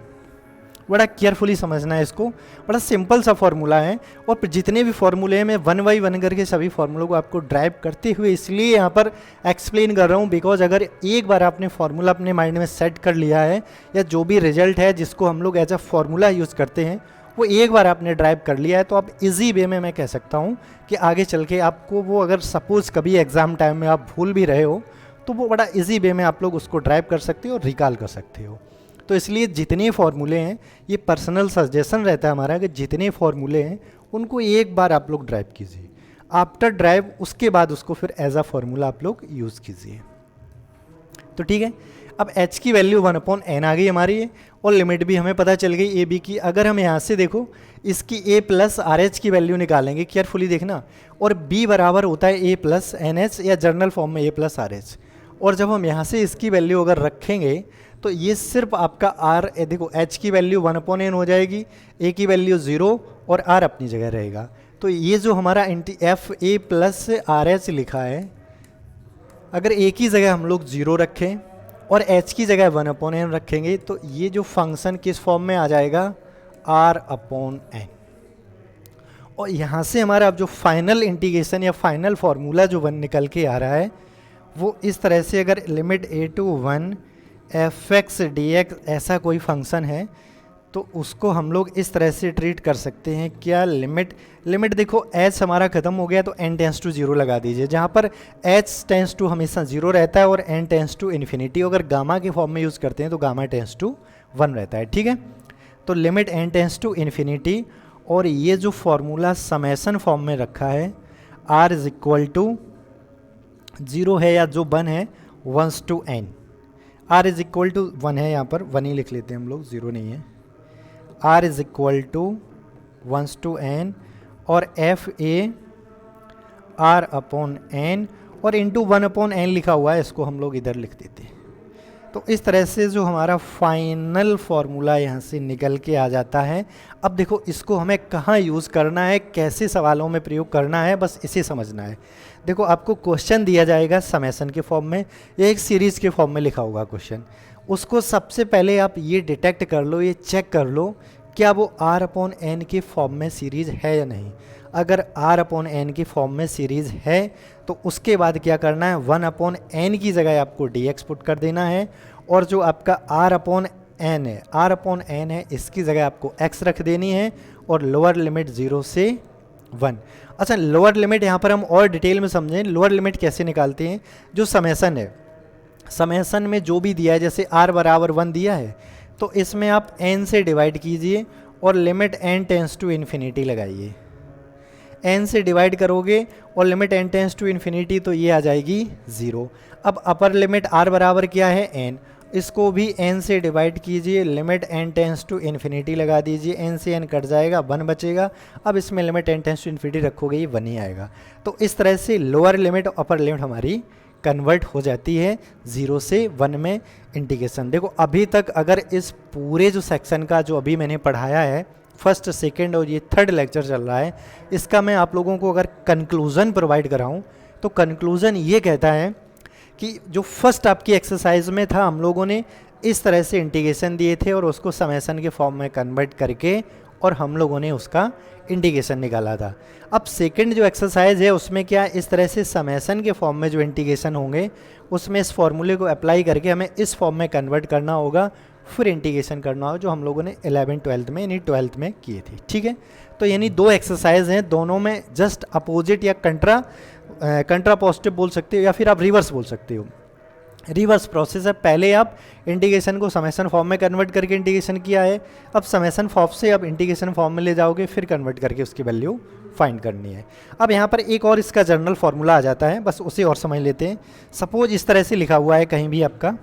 बड़ा केयरफुली समझना है इसको, बड़ा सिंपल सा फॉर्मूला है, और जितने भी फॉर्मूले हैं मैं 1 बाई 1 करके सभी फॉर्मूलों को आपको ड्राइव करते हुए इसलिए यहाँ पर एक्सप्लेन कर रहा हूँ, बिकॉज अगर एक बार आपने फार्मूला अपने माइंड में सेट कर लिया है या जो भी रिजल्ट है जिसको हम लोग एज अ फार्मूला यूज़ करते हैं वो एक बार आपने ड्राइव कर लिया है, तो आप इजी वे में मैं कह सकता हूँ कि आगे चल के आपको वो, अगर सपोज़ कभी एग्ज़ाम टाइम में आप भूल भी रहे हो तो वो बड़ा इजी वे में आप लोग उसको ड्राइव कर सकते हो और रिकॉल कर सकते हो। तो इसलिए जितने फार्मूले हैं, ये पर्सनल सजेशन रहता है हमारा कि जितने फार्मूले हैं उनको एक बार आप लोग ड्राइव कीजिए, आफ्टर ड्राइव उसके बाद उसको फिर एज अ फार्मूला आप लोग यूज़ कीजिए। तो ठीक है, अब h की वैल्यू 1 अपॉन n आ गई हमारी, और लिमिट भी हमें पता चल गई a b की। अगर हम यहाँ से देखो इसकी a प्लस आर एच की वैल्यू निकालेंगे, केयरफुली देखना, और b बराबर होता है a प्लस एन एच या जर्नल फॉर्म में a प्लस आर एच, और जब हम यहाँ से इसकी वैल्यू अगर रखेंगे तो ये सिर्फ आपका r, देखो h की वैल्यू 1 अपॉन n हो जाएगी, a की वैल्यू 0 और r अपनी जगह रहेगा। तो ये जो हमारा F a plus r H लिखा है, अगर a की जगह हम लोग 0 रखें और h की जगह 1 अपॉन n रखेंगे तो ये जो फंक्शन किस फॉर्म में आ जाएगा r अपॉन n। और यहाँ से हमारा अब जो फाइनल इंटीग्रेशन या फाइनल फार्मूला जो 1 निकल के आ रहा है वो इस तरह से, अगर limit a to 1 f x d x ऐसा कोई फंक्शन है तो उसको हम लोग इस तरह से ट्रीट कर सकते हैं। क्या लिमिट देखो एच हमारा खत्म हो गया तो n टेंस टू 0 लगा दीजिए, जहाँ पर h टेंस टू हमेशा 0 रहता है और n टेंस टू इन्फिनिटी। अगर गामा के फॉर्म में यूज़ करते हैं तो गामा टेंस टू 1 रहता है, ठीक है। तो limit n tends to infinity, और ये जो फॉर्मूला समेसन फॉर्म में रखा है r इज इक्वल टू 0 है या जो 1 है 1 to n, r is equal to 1 है, यहाँ पर 1 ही लिख लेते हैं हम लोग, 0 नहीं है। r is equal to 1 to n और f a r upon n और इंटू 1 अपॉन n लिखा हुआ है, इसको हम लोग इधर लिख देते हैं। तो इस तरह से जो हमारा फाइनल फॉर्मूला यहाँ से निकल के आ जाता है। अब देखो इसको हमें कहाँ यूज़ करना है, कैसे सवालों में प्रयोग करना है, बस इसे समझना है। देखो आपको क्वेश्चन दिया जाएगा समेसन के फॉर्म में या एक सीरीज़ के फॉर्म में लिखा होगा क्वेश्चन, उसको सबसे पहले आप ये डिटेक्ट कर लो, ये चेक कर लो क्या वो r अपॉन n के फॉर्म में सीरीज़ है या नहीं। अगर r अपॉन n के फॉर्म में सीरीज़ है तो उसके बाद क्या करना है, 1 अपॉन n की जगह आपको dx पुट कर देना है, और जो आपका r अपॉन n है, r अपॉन n है, इसकी जगह आपको x रख देनी है और लोअर लिमिट 0 से 1। अच्छा, लोअर लिमिट यहाँ पर हम और डिटेल में समझें, लोअर लिमिट कैसे निकालते हैं। जो समेसन है, समेसन में जो भी दिया है, जैसे r बराबर 1 दिया है तो इसमें आप n से डिवाइड कीजिए और limit n tends to infinity लगाइए। n से डिवाइड करोगे और limit n tends to infinity तो ये आ जाएगी 0। अब अपर लिमिट r बराबर क्या है n, इसको भी n से डिवाइड कीजिए, limit n tends to infinity लगा दीजिए, n से n कट जाएगा 1 बचेगा। अब इसमें limit n tends to infinity रखोगे ये 1 ही आएगा। तो इस तरह से लोअर लिमिट और अपर लिमिट हमारी कन्वर्ट हो जाती है 0 से 1 में इंटीग्रेशन। देखो अभी तक अगर इस पूरे जो सेक्शन का जो अभी मैंने पढ़ाया है, फर्स्ट सेकंड और ये थर्ड लेक्चर चल रहा है, इसका मैं आप लोगों को अगर कंक्लूज़न प्रोवाइड कराऊं तो कंक्लूज़न ये कहता है कि जो फर्स्ट आपकी एक्सरसाइज में था हम लोगों ने इस तरह से इंटीग्रेशन दिए थे और उसको समेसन के फॉर्म में कन्वर्ट करके और हम लोगों ने उसका इंटीग्रेशन निकाला था। अब सेकंड जो एक्सरसाइज है उसमें क्या इस तरह से समेसन के फॉर्म में जो इंटीग्रेशन होंगे उसमें इस फॉर्मूले को अप्लाई करके हमें इस फॉर्म में कन्वर्ट करना होगा, फिर इंटीग्रेशन करना होगा, जो हम लोगों ने 11th-12th में यानी 12th में किए थे, ठीक है। तो यानी 2 एक्सरसाइज हैं, दोनों में जस्ट अपोजिट या कंट्रा पॉजिटिव बोल सकते हो या फिर आप रिवर्स बोल सकते हो। रिवर्स प्रोसेस है, पहले आप इंटीग्रेशन को समेसन फॉर्म में कन्वर्ट करके इंटीग्रेशन किया है, अब समेसन फॉर्म से अब इंटीग्रेशन फॉर्म में ले जाओगे, फिर कन्वर्ट करके उसकी वैल्यू फाइंड करनी है। अब यहाँ पर एक और इसका जनरल फार्मूला आ जाता है, बस उसे और समझ लेते हैं। सपोज इस तरह से लिखा हुआ है कहीं भी आपका,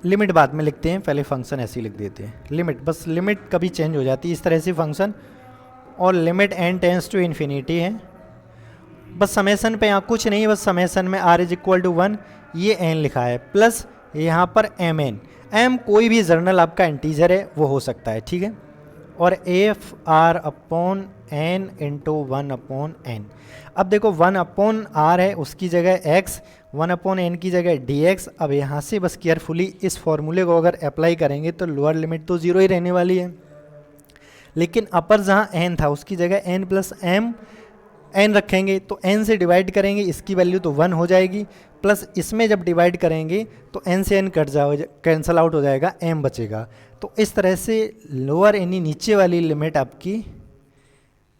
लिमिट बाद में लिखते हैं, पहले फंक्शन ऐसे ही लिख देते हैं। लिमिट, बस लिमिट कभी चेंज हो जाती है इस तरह से फंक्शन, और limit n tends to infinity है। बस समेसन पे यहाँ कुछ नहीं है, बस समेसन में r इज इक्वल टू 1 ये n लिखा है, प्लस यहाँ पर mn, m कोई भी जर्नल आपका इंटीजर है वो हो सकता है, ठीक है। और f r upon n into 1 upon n. अब देखो 1 अपॉन आर है उसकी जगह x, 1 अपॉन एन की जगह dx। अब यहाँ से बस केयरफुली इस फॉर्मूले को अगर अप्लाई करेंगे तो लोअर लिमिट तो 0 ही रहने वाली है, लेकिन अपर जहाँ n था उसकी जगह n प्लस m n रखेंगे तो n से डिवाइड करेंगे, इसकी वैल्यू तो 1 हो जाएगी, प्लस इसमें जब डिवाइड करेंगे तो n से n कट जाओ, कैंसल आउट हो जाएगा, m बचेगा। तो इस तरह से लोअर यानी नीचे वाली लिमिट आपकी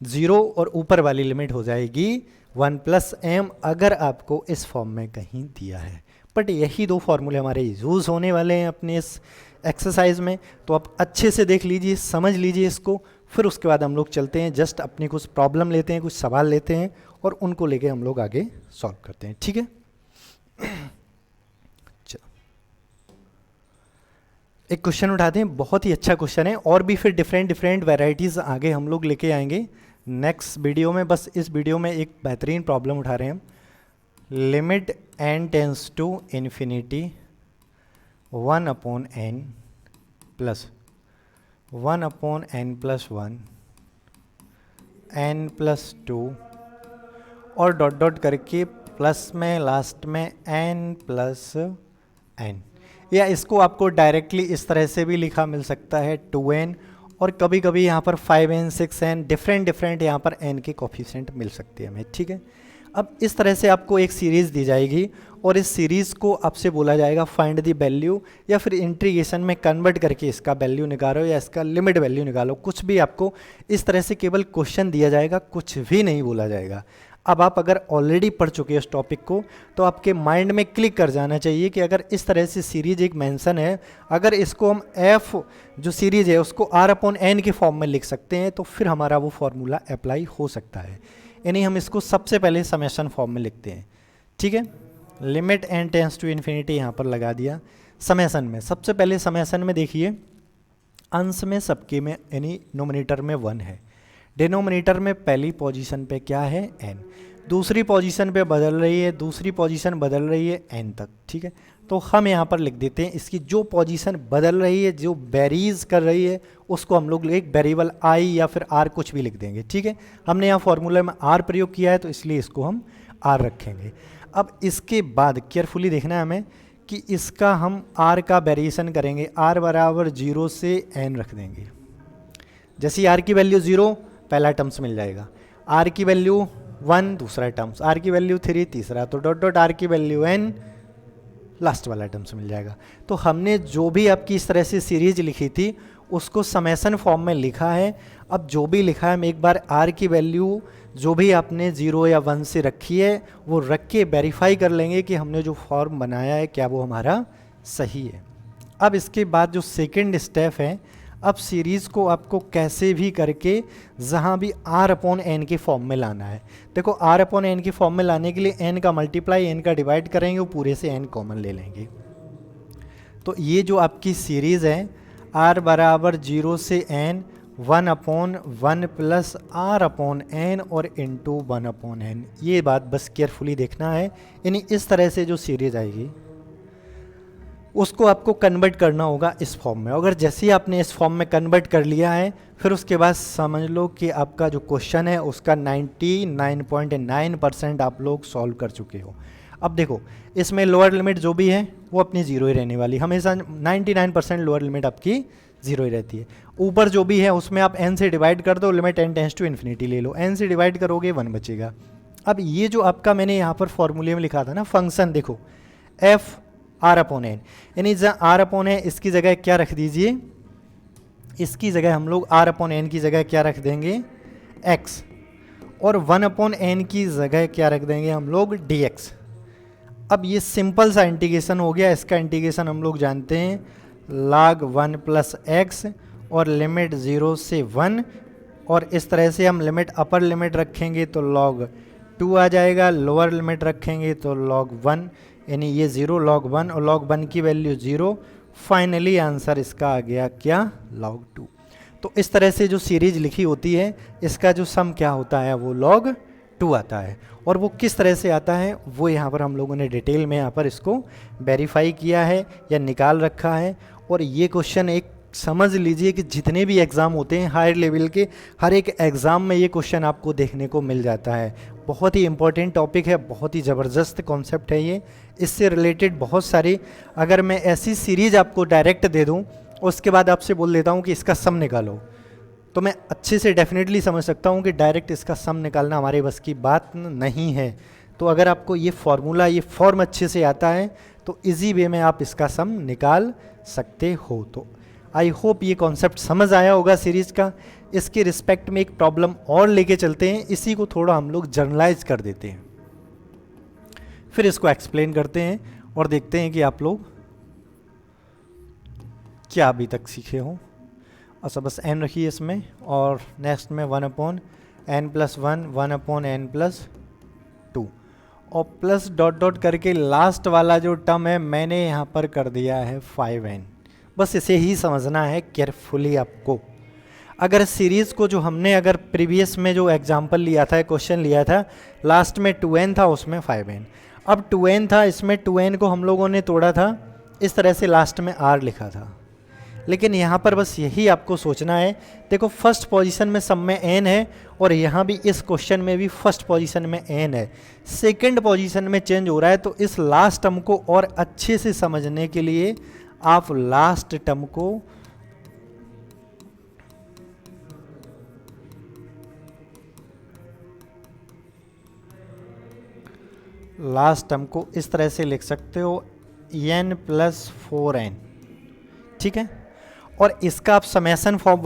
0 और ऊपर वाली लिमिट हो जाएगी 1 प्लस m, अगर आपको इस फॉर्म में कहीं दिया है। बट यही 2 फॉर्मूले हमारे यूज़ होने वाले हैं अपने इस एक्सरसाइज में, तो आप अच्छे से देख लीजिए, समझ लीजिए इसको, फिर उसके बाद हम लोग चलते हैं, जस्ट अपनी कुछ प्रॉब्लम लेते हैं, कुछ सवाल लेते हैं और उनको लेके हम लोग आगे सॉल्व करते हैं, ठीक है। चलो एक क्वेश्चन उठाते हैं, बहुत ही अच्छा क्वेश्चन है, और भी फिर डिफरेंट वैरायटीज़ आगे हम लोग लेके आएंगे नेक्स्ट वीडियो में। बस इस वीडियो में एक बेहतरीन प्रॉब्लम उठा रहे हैं हम। Limit n tends to infinity 1 upon n plus 1 upon n plus 1 n plus 2 और डॉट डॉट करके प्लस में लास्ट में n प्लस n, या इसको आपको डायरेक्टली इस तरह से भी लिखा मिल सकता है 2n और कभी कभी यहाँ पर 5n 6n डिफरेंट यहाँ पर n के कोफिशिएंट मिल सकते हैं हमें, ठीक है। अब इस तरह से आपको एक सीरीज़ दी जाएगी और इस सीरीज़ को आपसे बोला जाएगा फाइंड द वैल्यू, या फिर इंटीग्रेशन में कन्वर्ट करके इसका वैल्यू निकालो या इसका लिमिट वैल्यू निकालो, कुछ भी आपको इस तरह से केवल क्वेश्चन दिया जाएगा, कुछ भी नहीं बोला जाएगा। अब आप अगर ऑलरेडी पढ़ चुके हैं इस टॉपिक को तो आपके माइंड में क्लिक कर जाना चाहिए कि अगर इस तरह से सीरीज एक मेंशन है, अगर इसको हम एफ जो सीरीज है उसको r/n के फॉर्म में लिख सकते हैं तो फिर हमारा वो फॉर्मूला अप्लाई हो सकता है। यानी हम इसको सबसे पहले समेशन फॉर्म में लिखते हैं, ठीक है। Limit n tends to infinity यहाँ पर लगा दिया। समेशन में सबसे पहले समेशन में देखिए अंश में सबके में यानी नोमिनेटर में 1 है, डिनोमिनेटर में पहली पोजीशन पे क्या है n, दूसरी पोजीशन पे बदल रही है, दूसरी पोजीशन बदल रही है n तक, ठीक है। तो हम यहाँ पर लिख देते हैं इसकी जो पोजीशन बदल रही है, जो वेरीज कर रही है, उसको हम लोग एक वेरिएबल i या फिर r कुछ भी लिख देंगे, ठीक है। हमने यहाँ फॉर्मूला में r प्रयोग किया है तो इसलिए इसको हम r रखेंगे। अब इसके बाद केयरफुली देखना है हमें कि इसका हम r का वेरिएशन करेंगे, r बराबर 0 से n रख देंगे। जैसे r की वैल्यू 0 पहला टर्म्स मिल जाएगा, r की वैल्यू 1 दूसरा टर्म्स, r की वैल्यू 3 तीसरा, तो डॉट डॉट r की वैल्यू n लास्ट वाला टर्म्स मिल जाएगा। तो हमने जो भी आपकी इस तरह से सीरीज लिखी थी उसको समेशन फॉर्म में लिखा है। अब जो भी लिखा है हम एक बार r की वैल्यू जो भी आपने 0 या 1 से रखी है वो रख के वेरीफाई कर लेंगे कि हमने जो फॉर्म बनाया है क्या वो हमारा सही है। अब इसके बाद जो सेकंड स्टेप है, अब सीरीज़ को आपको कैसे भी करके जहाँ भी r/n के फॉर्म में लाना है। देखो r/n के फॉर्म में लाने के लिए n का मल्टीप्लाई n का डिवाइड करेंगे, वो पूरे से n कॉमन ले लेंगे। तो ये जो आपकी सीरीज़ है r बराबर 0 से n 1/1 प्लस r/n और इंटू 1/n, ये बात बस केयरफुली देखना है। यानी इस तरह से जो सीरीज आएगी उसको आपको कन्वर्ट करना होगा इस फॉर्म में। अगर जैसे ही आपने इस फॉर्म में कन्वर्ट कर लिया है फिर उसके बाद समझ लो कि आपका जो क्वेश्चन है उसका 99.9% आप लोग सॉल्व कर चुके हो। अब देखो इसमें लोअर लिमिट जो भी है वो अपनी 0 ही रहने वाली, हमेशा 99% लोअर लिमिट आपकी 0 ही रहती है। ऊपर जो भी है उसमें आप n से डिवाइड कर दो, limit n tends to infinity ले लो, n से डिवाइड करोगे 1 बचेगा। अब ये जो आपका मैंने यहाँ पर फॉर्मूले में लिखा था ना फंक्शन, देखो f r/n, यानी जहाँ r/n इसकी जगह क्या रख दीजिए, इसकी जगह हम लोग r/n की जगह क्या रख देंगे x, और 1/n की जगह क्या रख देंगे हम लोग dx। अब ये सिंपल सा इंटीग्रेशन हो गया। इसका इंटीग्रेशन हम लोग जानते हैं log 1 प्लस x और लिमिट 0 से 1, और इस तरह से हम लिमिट अपर लिमिट रखेंगे तो log 2 आ जाएगा, लोअर लिमिट रखेंगे तो log 1, यानी ये 0 log 1 और log 1 की वैल्यू 0। फाइनली आंसर इसका आ गया क्या log 2। तो इस तरह से जो सीरीज लिखी होती है इसका जो सम क्या होता है वो log 2 आता है, और वो किस तरह से आता है वो यहाँ पर हम लोगों ने डिटेल में यहाँ पर इसको वेरीफाई किया है या निकाल रखा है। और ये क्वेश्चन एक समझ लीजिए कि जितने भी एग्ज़ाम होते हैं हायर लेवल के, हर एक एग्ज़ाम में ये क्वेश्चन आपको देखने को मिल जाता है। बहुत ही इंपॉर्टेंट टॉपिक है, बहुत ही ज़बरदस्त कॉन्सेप्ट है ये। इससे रिलेटेड बहुत सारी, अगर मैं ऐसी सीरीज आपको डायरेक्ट दे दूँ उसके बाद आपसे बोल देता हूँ कि इसका सम निकालो, तो मैं अच्छे से डेफिनेटली समझ सकता हूँ कि डायरेक्ट इसका सम निकालना हमारे बस की बात नहीं है। तो अगर आपको ये फॉर्मूला, ये फॉर्म अच्छे से आता है तो इजी वे में आप इसका सम निकाल सकते हो। तो आई होप ये कॉन्सेप्ट समझ आया होगा सीरीज़ का। इसके रिस्पेक्ट में एक प्रॉब्लम और लेके चलते हैं, इसी को थोड़ा हम लोग जर्नलाइज कर देते हैं, फिर इसको एक्सप्लेन करते हैं और देखते हैं कि आप लोग क्या अभी तक सीखे हो। अच्छा बस n रखिए इसमें, और नेक्स्ट में 1/n प्लस 1 1/n प्लस 2, और प्लस डॉट डॉट करके लास्ट वाला जो टर्म है मैंने यहाँ पर कर दिया है 5n। बस इसे ही समझना है केयरफुली आपको। अगर सीरीज़ को जो हमने अगर प्रीवियस में जो एग्जांपल लिया था, क्वेश्चन लिया था, लास्ट में 2n था उसमें 5n, अब 2n था इसमें 2n को हम लोगों ने तोड़ा था, इस तरह से लास्ट में r लिखा था। लेकिन यहाँ पर बस यही आपको सोचना है, देखो फर्स्ट पोजीशन में सब में n है और यहाँ भी इस क्वेश्चन में भी फर्स्ट पोजीशन में n है, सेकंड पोजीशन में चेंज हो रहा है। तो इस लास्ट टर्म को और अच्छे से समझने के लिए आप लास्ट टर्म को लास्ट टर्म को इस तरह से लिख सकते हो n प्लस 4n, ठीक है। और इसका आप समेसन फॉर्म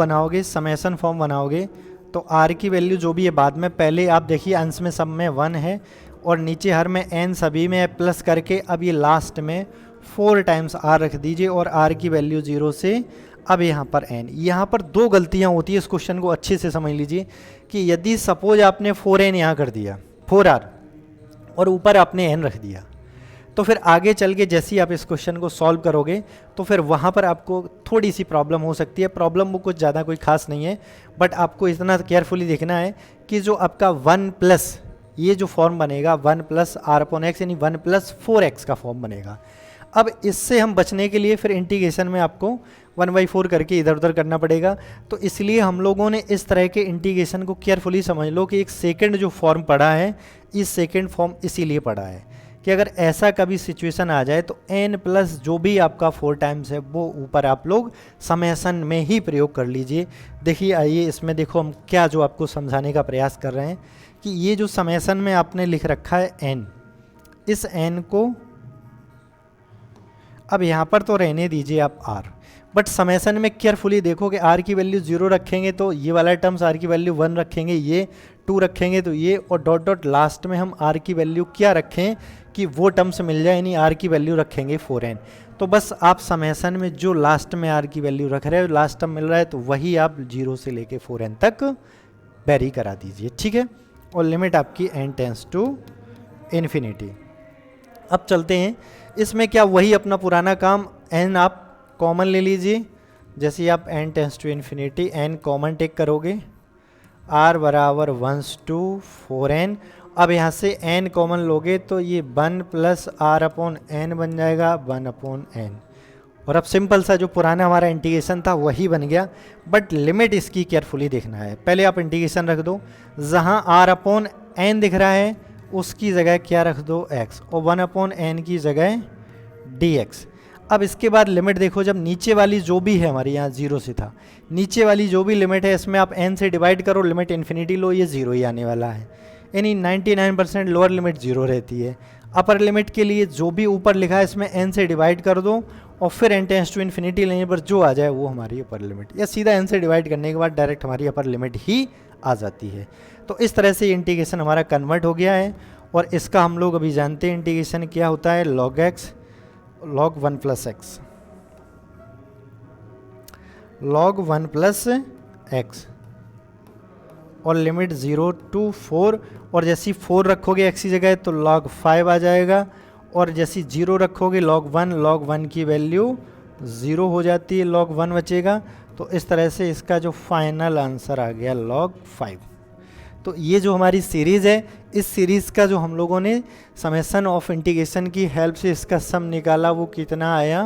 बनाओगे तो r की वैल्यू जो भी है बाद में, पहले आप देखिए अंश में सब में 1 है और नीचे हर में n सभी में प्लस करके अब ये लास्ट में 4 टाइम्स r रख दीजिए और r की वैल्यू 0 से अब यहाँ पर n। यहाँ पर दो गलतियाँ होती है, इस क्वेश्चन को अच्छे से समझ लीजिए कि यदि सपोज आपने 4n यहाँ कर दिया 4r और ऊपर आपने n रख दिया, तो फिर आगे चल के जैसे ही आप इस क्वेश्चन को सॉल्व करोगे तो फिर वहाँ पर आपको थोड़ी सी प्रॉब्लम हो सकती है। प्रॉब्लम वो कुछ ज़्यादा कोई खास नहीं है, बट आपको इतना केयरफुली देखना है कि जो आपका 1 प्लस ये जो फॉर्म बनेगा 1 प्लस r अपॉन एक्स यानी 1 प्लस 4x का फॉर्म बनेगा। अब इससे हम बचने के लिए फिर इंटीग्रेशन में आपको 1/4 करके इधर उधर करना पड़ेगा। तो इसलिए हम लोगों ने इस तरह के इंटीग्रेशन को केयरफुली समझ लो कि एक सेकंड जो फॉर्म पढ़ा है, इस सेकंड फॉर्म इसीलिए पढ़ा है कि अगर ऐसा कभी सिचुएशन आ जाए तो n प्लस जो भी आपका 4 टाइम्स है वो ऊपर आप लोग समेसन में ही प्रयोग कर लीजिए। देखिए आइए इसमें देखो हम क्या जो आपको समझाने का प्रयास कर रहे हैं कि ये जो समेसन में आपने लिख रखा है n, इस n को अब यहाँ पर तो रहने दीजिए आप r, बट समेसन में केयरफुली देखो कि r की वैल्यू 0 रखेंगे तो ये वाला टर्म्स r की वैल्यू 1 रखेंगे, ये 2 रखेंगे तो ये, और डॉट डॉट लास्ट में हम r की वैल्यू क्या रखें कि वो टर्म्स मिल जाए, यानी r की वैल्यू रखेंगे 4n। तो बस आप समेसन में जो लास्ट में r की वैल्यू रख रहे हो, लास्ट टर्म मिल रहा है तो वही आप 0 से लेके 4n तक वेरी करा दीजिए, ठीक है। और लिमिट आपकी n टेंस टू इन्फिनिटी। अब चलते हैं इसमें, क्या वही अपना पुराना काम, n आप कॉमन ले लीजिए। जैसे आप n tends to infinity n common take करोगे, r बराबर 1 to 4n। अब यहाँ से n कॉमन लोगे तो ये 1 प्लस r अपॉन n बन जाएगा 1 अपॉन n। और अब सिंपल सा जो पुराना हमारा इंटीग्रेशन था वही बन गया, बट लिमिट इसकी केयरफुली देखना है। पहले आप इंटीग्रेशन रख दो, जहाँ r अपॉन n दिख रहा है उसकी जगह क्या रख दो x, और 1 अपॉन n की जगह dx। अब इसके बाद लिमिट देखो, जब नीचे वाली जो भी है हमारे यहाँ 0 से था, नीचे वाली जो भी लिमिट है इसमें आप n से डिवाइड करो, लिमिट इन्फिनिटी लो, ये 0 ही आने वाला है, यानी 99% लोअर लिमिट 0 रहती है। अपर लिमिट के लिए जो भी ऊपर लिखा है इसमें n से डिवाइड कर दो और फिर n टेंस टू इन्फिनिटी लेने पर जो आ जाए वो हमारी अपर लिमिट, या सीधा n से डिवाइड करने के बाद डायरेक्ट हमारी अपर लिमिट ही आ जाती है। तो इस तरह से इंटीग्रेशन हमारा कन्वर्ट हो गया है। और इसका हम लोग अभी जानते हैं इंटीग्रेशन क्या होता है, log x log 1 plus x, log 1 plus x, और लिमिट 0 to 4, और जैसी 4 रखोगे x की जगह तो log 5 आ जाएगा, और जैसी 0 रखोगे log 1 की वैल्यू 0 हो जाती है, log 1 बचेगा। तो इस तरह से इसका जो फाइनल आंसर आ गया log 5। तो ये जो हमारी सीरीज़ है, इस सीरीज़ का जो हम लोगों ने समेसन ऑफ इंटीग्रेशन की हेल्प से इसका सम निकाला वो कितना आया,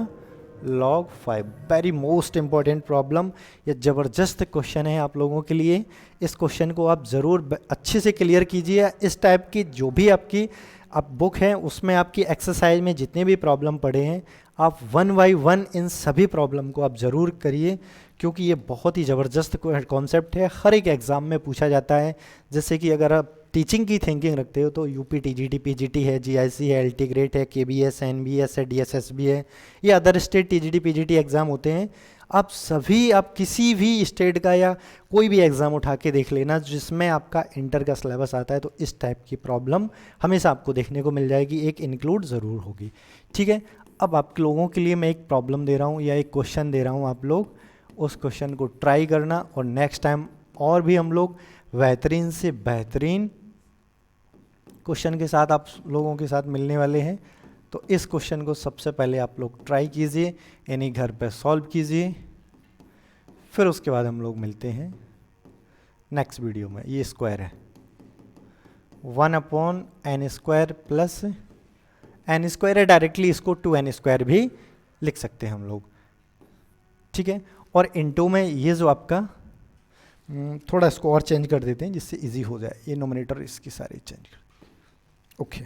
log 5। Very most important problem, ये ज़बरदस्त क्वेश्चन है आप लोगों के लिए। इस क्वेश्चन को आप ज़रूर अच्छे से क्लियर कीजिए। इस टाइप की जो भी आपकी आप बुक है उसमें आपकी एक्सरसाइज में जितने भी प्रॉब्लम पढ़े हैं आप 1 by 1 इन सभी प्रॉब्लम को आप ज़रूर करिए, क्योंकि ये बहुत ही ज़बरदस्त कॉन्सेप्ट है, हर एक एग्ज़ाम में पूछा जाता है। जैसे कि अगर आप टीचिंग की थिंकिंग रखते हो तो यूपी टीजीटी पीजीटी है, जीआईसी है, एलटी ग्रेड है, केबीएस है, एनबीएस है, डीएसएसबी है, ये other state TGT PGT exam होते हैं। आप सभी आप किसी भी स्टेट का या कोई भी एग्ज़ाम उठा के देख लेना जिसमें आपका इंटर का सिलेबस आता है, तो इस टाइप की प्रॉब्लम हमेशा आपको देखने को मिल जाएगी, एक इंक्लूड ज़रूर होगी, ठीक है। अब आप लोगों के लिए मैं एक प्रॉब्लम दे रहा हूँ या एक क्वेश्चन दे रहा हूँ, आप लोग उस क्वेश्चन को ट्राई करना, और नेक्स्ट टाइम और भी हम लोग बेहतरीन से बेहतरीन क्वेश्चन के साथ आप लोगों के साथ मिलने वाले हैं। तो इस क्वेश्चन को सबसे पहले आप लोग ट्राई कीजिए, यानी घर पे सॉल्व कीजिए, फिर उसके बाद हम लोग मिलते हैं नेक्स्ट वीडियो में। ये स्क्वायर है 1 upon n square plus n square है, डायरेक्टली इसको 2n² भी लिख सकते हैं हम लोग, ठीक है। और इनटू में ये जो आपका थोड़ा इसको और चेंज कर देते हैं जिससे इजी हो जाए, ये नोमिनेटर इसकी सारी चेंज कर, ओके।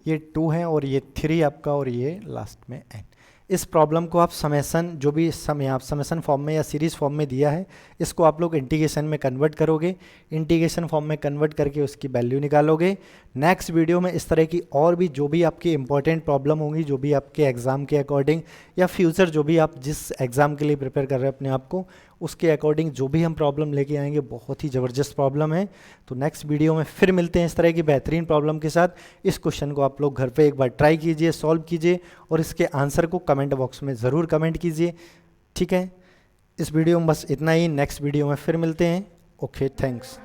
ये 2 है और ये 3 आपका, और ये लास्ट में n, इस प्रॉब्लम को आप समेसन, जो भी समय आप समेसन फॉर्म में या सीरीज फॉर्म में दिया है, इसको आप लोग इंटीग्रेशन में कन्वर्ट करोगे, इंटीग्रेशन फॉर्म में कन्वर्ट करके उसकी वैल्यू निकालोगे। नेक्स्ट वीडियो में इस तरह की और भी जो भी आपकी इंपॉर्टेंट प्रॉब्लम होंगी, जो भी आपके एग्ज़ाम के अकॉर्डिंग या फ्यूचर जो भी आप जिस एग्ज़ाम के लिए प्रिपेयर कर रहे हैं अपने आप को, उसके अकॉर्डिंग जो भी हम प्रॉब्लम लेके आएंगे, बहुत ही ज़बरदस्त प्रॉब्लम है। तो नेक्स्ट वीडियो में फिर मिलते हैं इस तरह की बेहतरीन प्रॉब्लम के साथ। इस क्वेश्चन को आप लोग घर पे एक बार ट्राई कीजिए, सॉल्व कीजिए और इसके आंसर को कमेंट बॉक्स में ज़रूर कमेंट कीजिए। ठीक है, इस वीडियो में बस इतना ही। नेक्स्ट वीडियो में फिर मिलते हैं। Okay, thanks.